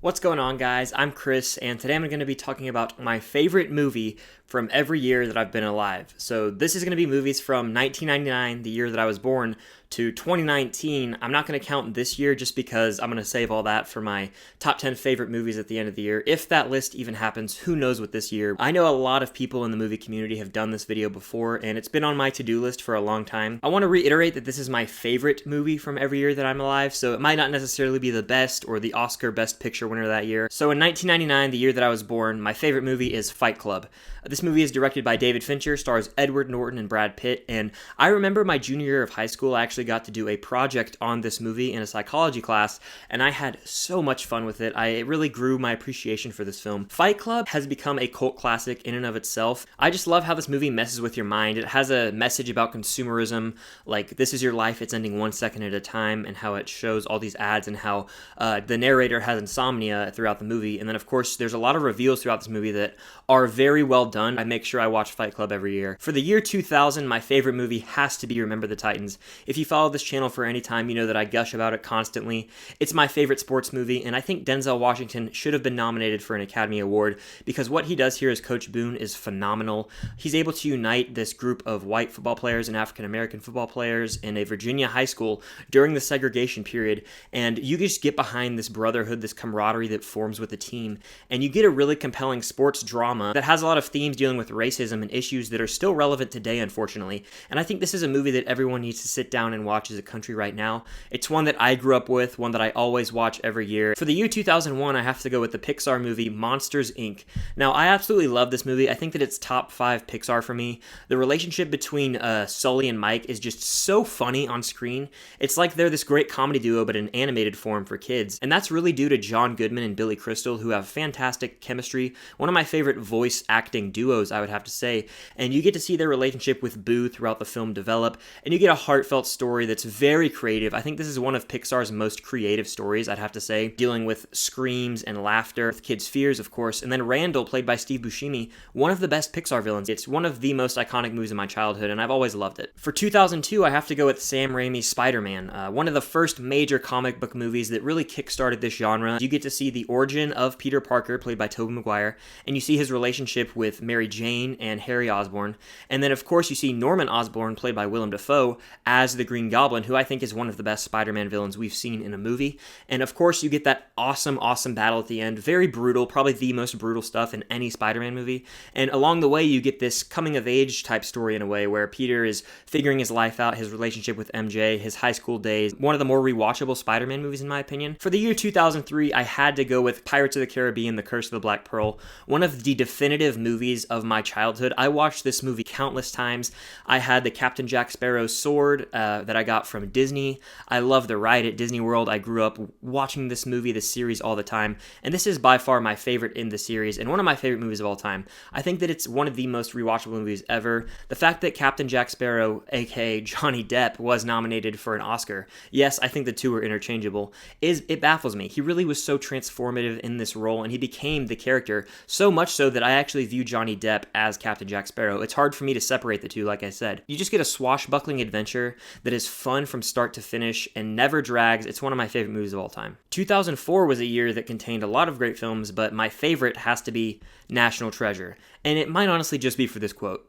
What's going on, guys? I'm Chris, and today I'm going to be talking about my favorite movie from every year that I've been alive. So this is going to be movies from 1999, the year that I was born, to 2019. I'm not going to count this year just because I'm going to save all that for my top 10 favorite movies at the end of the year. If that list even happens, who knows what this year. I know a lot of people in the movie community have done this video before, and it's been on my to-do list for a long time. I want to reiterate that this is my favorite movie from every year that I'm alive, so it might not necessarily be the best or the Oscar Best Picture winner that year. So in 1999, the year that I was born, my favorite movie is Fight Club. This movie is directed by David Fincher, stars Edward Norton and Brad Pitt, and I remember my junior year of high school, I actually got to do a project on this movie in a psychology class, and I had so much fun with it. It really grew my appreciation for this film. Fight Club has become a cult classic in and of itself. I just love how this movie messes with your mind. It has a message about consumerism, like this is your life, it's ending 1 second at a time, and how it shows all these ads and how the narrator has insomnia throughout the movie. And then of course there's a lot of reveals throughout this movie that are very well done. I make sure I watch Fight Club every year. For the year 2000, my favorite movie has to be Remember the Titans. If you follow this channel for any time, you know that I gush about it constantly. It's my favorite sports movie, and I think Denzel Washington should have been nominated for an Academy Award because what he does here as Coach Boone is phenomenal. He's able to unite this group of white football players and African American football players in a Virginia high school during the segregation period, and you just get behind this brotherhood, this camaraderie that forms with the team, and you get a really compelling sports drama that has a lot of themes dealing with racism and issues that are still relevant today, unfortunately. And I think this is a movie that everyone needs to sit down and watch as a country right now. It's one that I grew up with, one that I always watch every year. For the year 2001, I have to go with the Pixar movie Monsters, Inc. Now, I absolutely love this movie. I think that it's top 5 Pixar for me. The relationship between Sully and Mike is just so funny on screen. It's like they're this great comedy duo, but in animated form for kids. And that's really due to John Goodman and Billy Crystal, who have fantastic chemistry. One of my favorite voice acting duos, I would have to say. And you get to see their relationship with Boo throughout the film develop, and you get a heartfelt story that's very creative. I think this is one of Pixar's most creative stories, I'd have to say, dealing with screams and laughter, with kids' fears, of course. And then Randall, played by Steve Buscemi, one of the best Pixar villains. It's one of the most iconic movies in my childhood, and I've always loved it. For 2002, I have to go with Sam Raimi's SpiderMan, one of the first major comic book movies that really kickstarted this genre. You get to see the origin of Peter Parker, played by Tobey Maguire, and you see his relationship with Mary Jane and Harry Osborn. And then, of course, you see Norman Osborn, played by Willem Dafoe, as the Green Goblin, who I think is one of the best Spider-Man villains we've seen in a movie. And, of course, you get that awesome battle at the end. Very brutal, probably the most brutal stuff in any Spider-Man movie. And along the way, you get this coming-of-age type story in a way where Peter is figuring his life out, his relationship with MJ, his high school days. One of the more rewatchable Spider-Man movies, in my opinion. For the year 2003, I had to go with Pirates of the Caribbean, The Curse of the Black Pearl, one of the definitive movies of my childhood. I watched this movie countless times. I had the Captain Jack Sparrow sword that I got from Disney. I love the ride at Disney World. I grew up watching this movie, this series, all the time, and this is by far my favorite in the series and one of my favorite movies of all time. I think that it's one of the most rewatchable movies ever. The fact that Captain Jack Sparrow, aka Johnny Depp, was nominated for an Oscar, yes, I think the two are interchangeable, it baffles me. He really was so transformative in this role, and he became the character so much so that I actually view Johnny Depp as Captain Jack Sparrow. It's hard for me to separate the two, like I said. You just get a swashbuckling adventure that is fun from start to finish and never drags. It's one of my favorite movies of all time. 2004 was a year that contained a lot of great films, but my favorite has to be National Treasure. And it might honestly just be for this quote.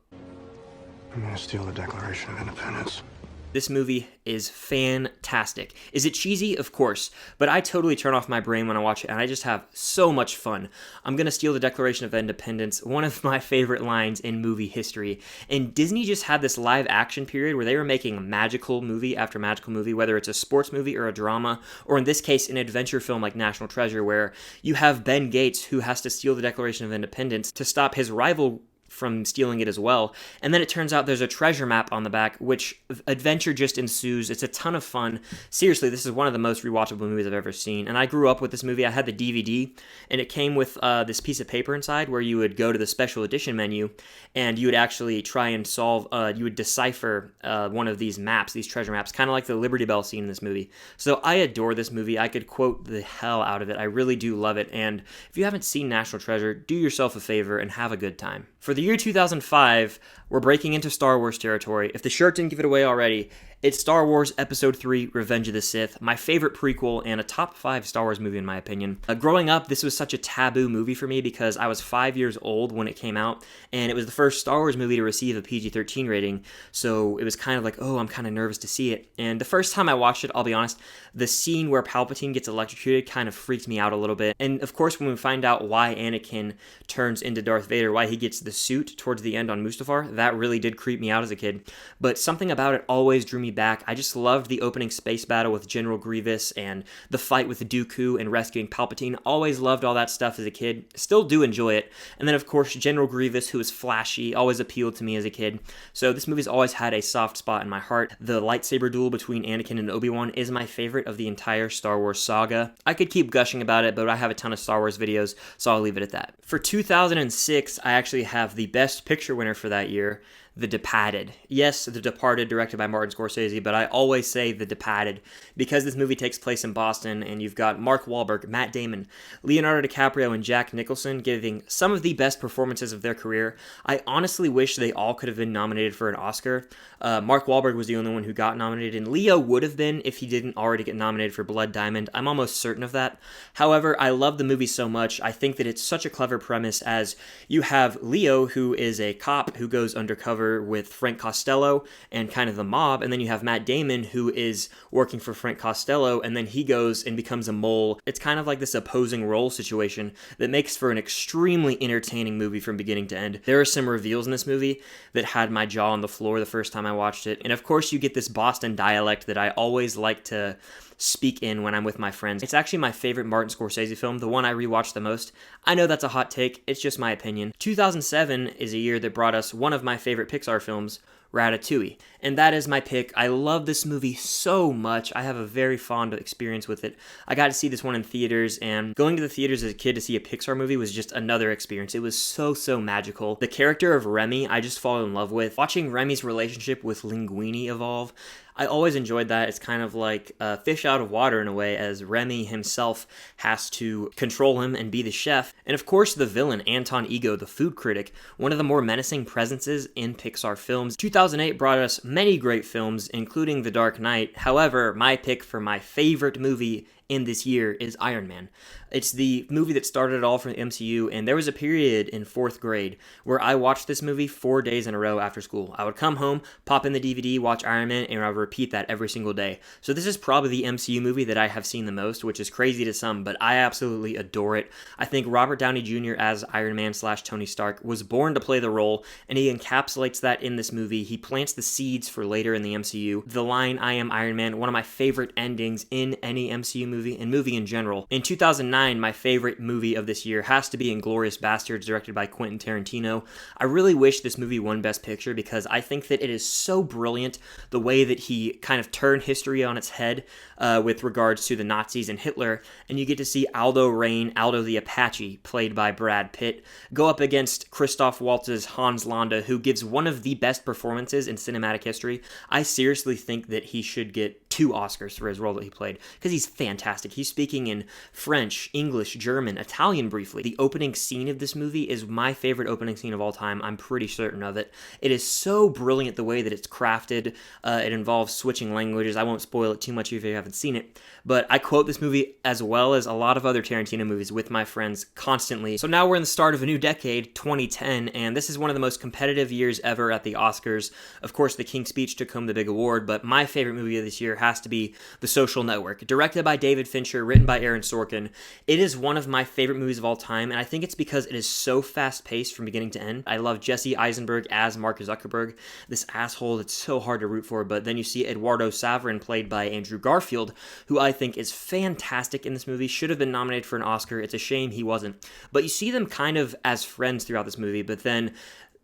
I'm gonna steal the Declaration of Independence. This movie is fantastic. Is it cheesy? Of course, but I totally turn off my brain when I watch it, and I just have so much fun. I'm gonna steal the Declaration of Independence, one of my favorite lines in movie history. And Disney just had this live action period where they were making magical movie after magical movie, whether it's a sports movie or a drama, or in this case, an adventure film like National Treasure, where you have Ben Gates who has to steal the Declaration of Independence to stop his rival from stealing it as well. And then it turns out there's a treasure map on the back, which adventure just ensues. It's a ton of fun. Seriously, this is one of the most rewatchable movies I've ever seen. And I grew up with this movie. I had the DVD, and it came with this piece of paper inside where you would go to the special edition menu, and you would actually try and solve, you would decipher one of these maps, these treasure maps, kind of like the Liberty Bell scene in this movie. So I adore this movie. I could quote the hell out of it. I really do love it. And if you haven't seen National Treasure, do yourself a favor and have a good time. For the year 2005, we're breaking into Star Wars territory. If the shirt didn't give it away already, It's Star Wars Episode 3, Revenge of the Sith, my favorite prequel and a top 5 Star Wars movie in my opinion. Growing up, this was such a taboo movie for me because I was 5 years old when it came out, and it was the first Star Wars movie to receive a PG-13 rating, so it was kind of like, oh, I'm kind of nervous to see it. And the first time I watched it, I'll be honest, the scene where Palpatine gets electrocuted kind of freaked me out a little bit. And of course, when we find out why Anakin turns into Darth Vader, why he gets the suit towards the end on Mustafar, that really did creep me out as a kid. But something about it always drew me back. I just loved the opening space battle with General Grievous and the fight with Dooku and rescuing Palpatine. Always loved all that stuff as a kid. Still do enjoy it. And then, of course, General Grievous, who is flashy, always appealed to me as a kid. So this movie's always had a soft spot in my heart. The lightsaber duel between Anakin and Obi-Wan is my favorite of the entire Star Wars saga. I could keep gushing about it, but I have a ton of Star Wars videos, so I'll leave it at that. For 2006, I actually have the Best Picture winner for that year, The Departed. Yes, The Departed, directed by Martin Scorsese, but I always say The Departed because this movie takes place in Boston, and you've got Mark Wahlberg, Matt Damon, Leonardo DiCaprio, and Jack Nicholson giving some of the best performances of their career. I honestly wish they all could have been nominated for an Oscar. Mark Wahlberg was the only one who got nominated, and Leo would have been if he didn't already get nominated for Blood Diamond. I'm almost certain of that. However, I love the movie so much. I think that it's such a clever premise, as you have Leo, who is a cop who goes undercover with Frank Costello and kind of the mob, and then you have Matt Damon, who is working for Frank Costello, and then he goes and becomes a mole. It's kind of like this opposing role situation that makes for an extremely entertaining movie from beginning to end. There are some reveals in this movie that had my jaw on the floor the first time I watched it, and of course you get this Boston dialect that I always like to speak in when I'm with my friends. It's actually my favorite Martin Scorsese film, the one I rewatched the most. I know that's a hot take, it's just my opinion. 2007 is a year that brought us one of my favorite Pixar films, Ratatouille. And that is my pick. I love this movie so much. I have a very fond experience with it. I got to see this one in theaters, and going to the theaters as a kid to see a Pixar movie was just another experience. It was so magical. The character of Remy, I just fall in love with. Watching Remy's relationship with Linguini evolve, I always enjoyed that. It's kind of like a fish out of water in a way, as Remy himself has to control him and be the chef. And of course, the villain, Anton Ego, the food critic, one of the more menacing presences in Pixar films. 2008 brought us many great films, including The Dark Knight. However, my pick for my favorite movie in this year is Iron Man. It's the movie that started it all for the MCU, and there was a period in 4th grade where I watched this movie 4 days in a row after school. I would come home, pop in the DVD, watch Iron Man, and I would repeat that every single day. So this is probably the MCU movie that I have seen the most, which is crazy to some, but I absolutely adore it. I think Robert Downey Jr. as Iron Man / Tony Stark was born to play the role, and he encapsulates that in this movie. He plants the seeds for later in the MCU. The line, "I am Iron Man," one of my favorite endings in any MCU movie, and movie in general. In 2009, my favorite movie of this year has to be Inglorious Bastards, directed by Quentin Tarantino. I really wish this movie won Best Picture because I think that it is so brilliant the way that he kind of turned history on its head with regards to the Nazis and Hitler, and you get to see Aldo Rain, Aldo the Apache, played by Brad Pitt, go up against Christoph Waltz's Hans Landa, who gives one of the best performances in cinematic history. I seriously think that he should get 2 Oscars for his role that he played, because he's fantastic. He's speaking in French, English, German, Italian briefly. The opening scene of this movie is my favorite opening scene of all time. I'm pretty certain of it. It is so brilliant the way that it's crafted. It involves switching languages. I won't spoil it too much if you haven't seen it, but I quote this movie as well as a lot of other Tarantino movies with my friends constantly. So now we're in the start of a new decade, 2010, and this is one of the most competitive years ever at the Oscars. Of course, The King's Speech took home the big award, but my favorite movie of this year has to be The Social Network, directed by David Fincher, written by Aaron Sorkin. It is one of my favorite movies of all time, and I think it's because it is so fast-paced from beginning to end. I love Jesse Eisenberg as Mark Zuckerberg, this asshole that's so hard to root for, but then you see Eduardo Saverin, played by Andrew Garfield, who I think is fantastic in this movie, should have been nominated for an Oscar. It's a shame he wasn't. But you see them kind of as friends throughout this movie, but then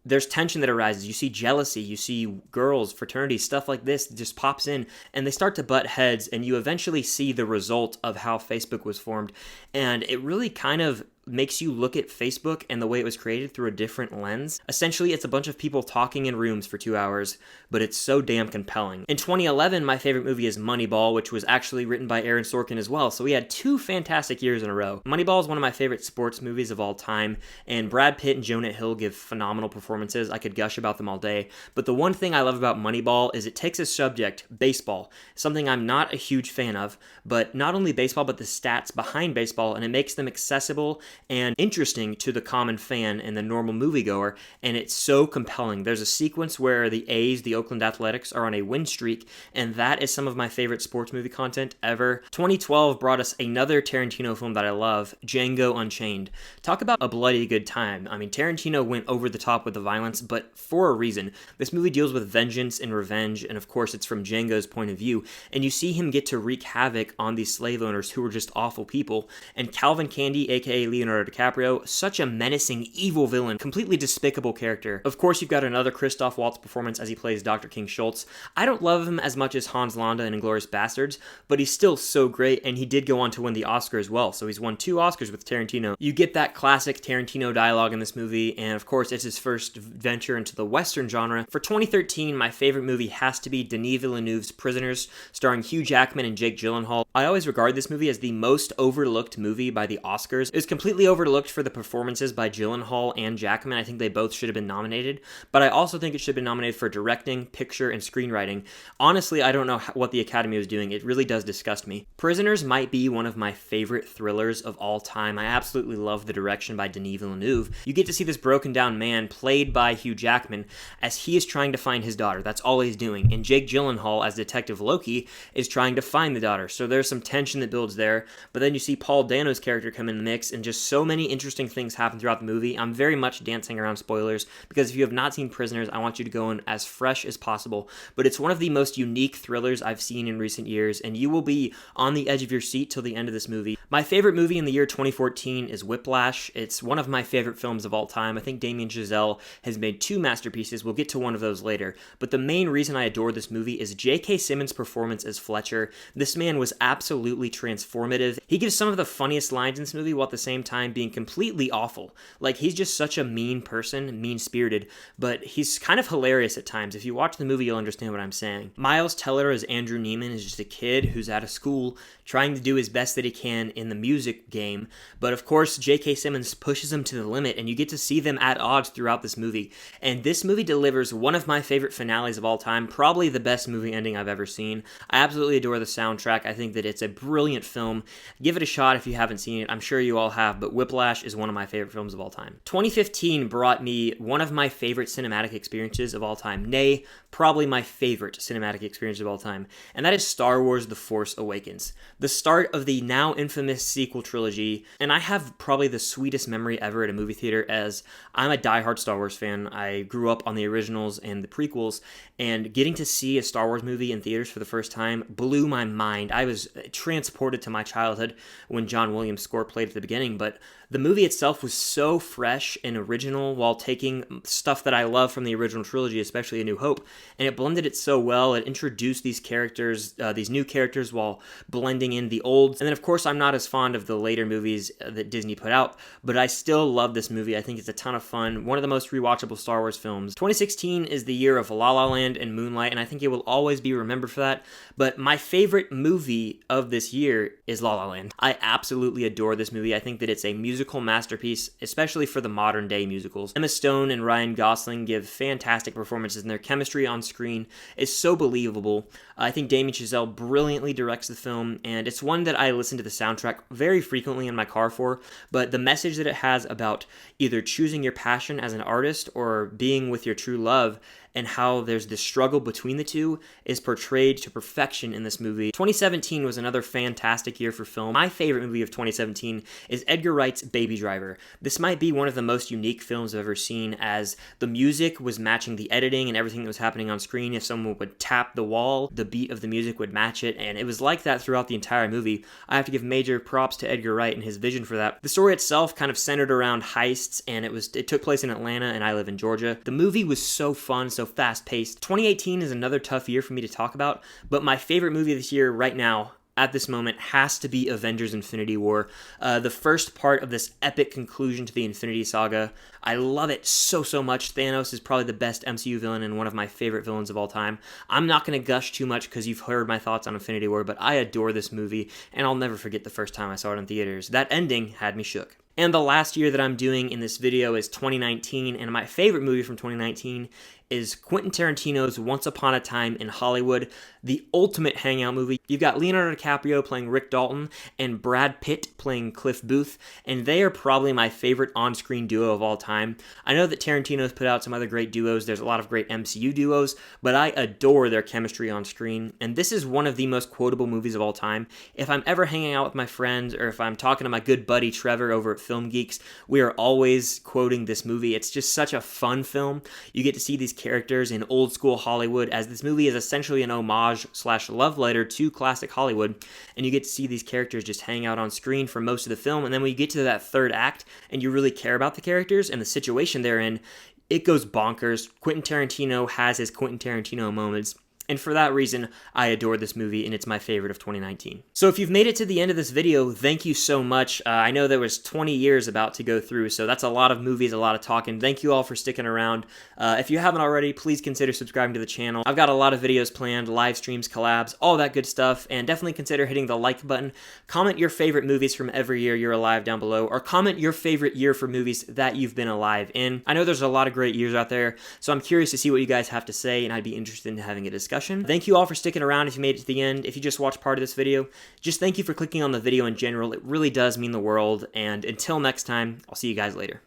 there's tension that arises. You see jealousy, you see girls, fraternity, stuff like this just pops in, and they start to butt heads, and you eventually see the result of how Facebook was formed. And it really kind of makes you look at Facebook and the way it was created through a different lens. Essentially, it's a bunch of people talking in rooms for 2 hours, but it's so damn compelling. In 2011, my favorite movie is Moneyball, which was actually written by Aaron Sorkin as well, so we had 2 fantastic years in a row. Moneyball is one of my favorite sports movies of all time, and Brad Pitt and Jonah Hill give phenomenal performances. I could gush about them all day, but the one thing I love about Moneyball is it takes a subject, baseball, something I'm not a huge fan of, but not only baseball, but the stats behind baseball, and it makes them accessible and interesting to the common fan and the normal moviegoer, and it's so compelling. There's a sequence where the A's, the Oakland Athletics, are on a win streak, and that is some of my favorite sports movie content ever. 2012 brought us another Tarantino film that I love, Django Unchained. Talk about a bloody good time. I mean, Tarantino went over the top with the violence, but for a reason. This movie deals with vengeance and revenge, and of course it's from Django's point of view, and you see him get to wreak havoc on these slave owners who were just awful people, and Calvin Candy, aka Leonardo DiCaprio, such a menacing, evil villain, completely despicable character. Of course, you've got another Christoph Waltz performance as he plays Dr. King Schultz. I don't love him as much as Hans Landa in Inglorious Bastards, but he's still so great, and he did go on to win the Oscar as well, so he's won 2 Oscars with Tarantino. You get that classic Tarantino dialogue in this movie, and of course, it's his first venture into the Western genre. For 2013, my favorite movie has to be Denis Villeneuve's Prisoners, starring Hugh Jackman and Jake Gyllenhaal. I always regard this movie as the most overlooked movie by the Oscars. It was completely overlooked for the performances by Gyllenhaal and Jackman. I think they both should have been nominated, but I also think it should have been nominated for directing, picture, and screenwriting. Honestly, I don't know what the Academy was doing. It really does disgust me. Prisoners might be one of my favorite thrillers of all time. I absolutely love the direction by Denis Villeneuve. You get to see this broken down man played by Hugh Jackman as he is trying to find his daughter. That's all he's doing. And Jake Gyllenhaal as Detective Loki is trying to find the daughter. So there's some tension that builds there. But then you see Paul Dano's character come in the mix, and just so many interesting things happen throughout the movie. I'm very much dancing around spoilers because if you have not seen Prisoners, I want you to go in as fresh as possible. But it's one of the most unique thrillers I've seen in recent years, and you will be on the edge of your seat till the end of this movie. My favorite movie in the year 2014 is Whiplash. It's one of my favorite films of all time. I think Damien Chazelle has made 2 masterpieces. We'll get to one of those later. But the main reason I adore this movie is J.K. Simmons' performance as Fletcher. This man was absolutely transformative. He gives some of the funniest lines in this movie while at the same time being completely awful. Like, he's just such a mean person, mean-spirited, but he's kind of hilarious at times. If you watch the movie, you'll understand what I'm saying. Miles Teller as Andrew Neiman is just a kid who's out of school trying to do his best that he can in the music game, but of course J.K. Simmons pushes him to the limit, and you get to see them at odds throughout this movie. And this movie delivers one of my favorite finales of all time, probably the best movie ending I've ever seen. I absolutely adore the soundtrack. I think that it's a brilliant film. Give it a shot if you haven't seen it. I'm sure you all have, but Whiplash is one of my favorite films of all time. 2015 brought me one of my favorite cinematic experiences of all time, nay, probably my favorite cinematic experience of all time, and that is Star Wars The Force Awakens, the start of the now infamous sequel trilogy. And I have probably the sweetest memory ever at a movie theater, as I'm a diehard Star Wars fan. I grew up on the originals and the prequels, and getting to see a Star Wars movie in theaters for the first time blew my mind. I was transported to my childhood when John Williams' score played at the beginning, but the movie itself was so fresh and original while taking stuff that I love from the original trilogy, especially A New Hope, and it blended it so well. It introduced these characters, these new characters, while blending in the old. And then, of course, I'm not as fond of the later movies that Disney put out, but I still love this movie. I think it's a ton of fun. One of the most rewatchable Star Wars films. 2016 is the year of La La Land and Moonlight, and I think it will always be remembered for that. But my favorite movie of this year is La La Land. I absolutely adore this movie. I think that it's a musical masterpiece, especially for the modern day musicals. Emma Stone and Ryan Gosling give fantastic performances, and their chemistry on screen is so believable. I think Damien Chazelle brilliantly directs the film, and it's one that I listen to the soundtrack very frequently in my car for, but the message that it has about either choosing your passion as an artist or being with your true love, and how there's this struggle between the two, is portrayed to perfection in this movie. 2017 was another fantastic year for film. My favorite movie of 2017 is Edgar Wright's Baby Driver. This might be one of the most unique films I've ever seen, as the music was matching the editing and everything that was happening on screen. If someone would tap the wall, the beat of the music would match it, and it was like that throughout the entire movie. I have to give major props to Edgar Wright and his vision for that. The story itself kind of centered around heists, and it took place in Atlanta, and I live in Georgia. The movie was so fun, so fast-paced. 2018 is another tough year for me to talk about, but my favorite movie this year right now at this moment has to be Avengers Infinity War, the first part of this epic conclusion to the Infinity Saga. I love it so much. Thanos is probably the best MCU villain and one of my favorite villains of all time. I'm not going to gush too much because you've heard my thoughts on Infinity War, but I adore this movie, and I'll never forget the first time I saw it in theaters. That ending had me shook. And the last year that I'm doing in this video is 2019, and my favorite movie from 2019 is Quentin Tarantino's Once Upon a Time in Hollywood, the ultimate hangout movie. You've got Leonardo DiCaprio playing Rick Dalton and Brad Pitt playing Cliff Booth, and they are probably my favorite on-screen duo of all time. I know that Tarantino's put out some other great duos, there's a lot of great MCU duos, but I adore their chemistry on screen, and this is one of the most quotable movies of all time. If I'm ever hanging out with my friends, or if I'm talking to my good buddy Trevor over at Film Geeks, we are always quoting this movie. It's just such a fun film. You get to see these characters in old school Hollywood, as this movie is essentially an homage / love letter to classic Hollywood, and you get to see these characters just hang out on screen for most of the film, and then when you get to that third act and you really care about the characters and the situation they're in, it goes bonkers. Quentin Tarantino has his Quentin Tarantino moments, and for that reason, I adore this movie, and it's my favorite of 2019. So if you've made it to the end of this video, thank you so much. I know there was 20 years about to go through, so that's a lot of movies, a lot of talking. Thank you all for sticking around. If you haven't already, please consider subscribing to the channel. I've got a lot of videos planned, live streams, collabs, all that good stuff, and definitely consider hitting the like button. Comment your favorite movies from every year you're alive down below, or comment your favorite year for movies that you've been alive in. I know there's a lot of great years out there, so I'm curious to see what you guys have to say, and I'd be interested in having a discussion. Thank you all for sticking around if you made it to the end. If you just watched part of this video, just thank you for clicking on the video in general. It really does mean the world, and until next time, I'll see you guys later.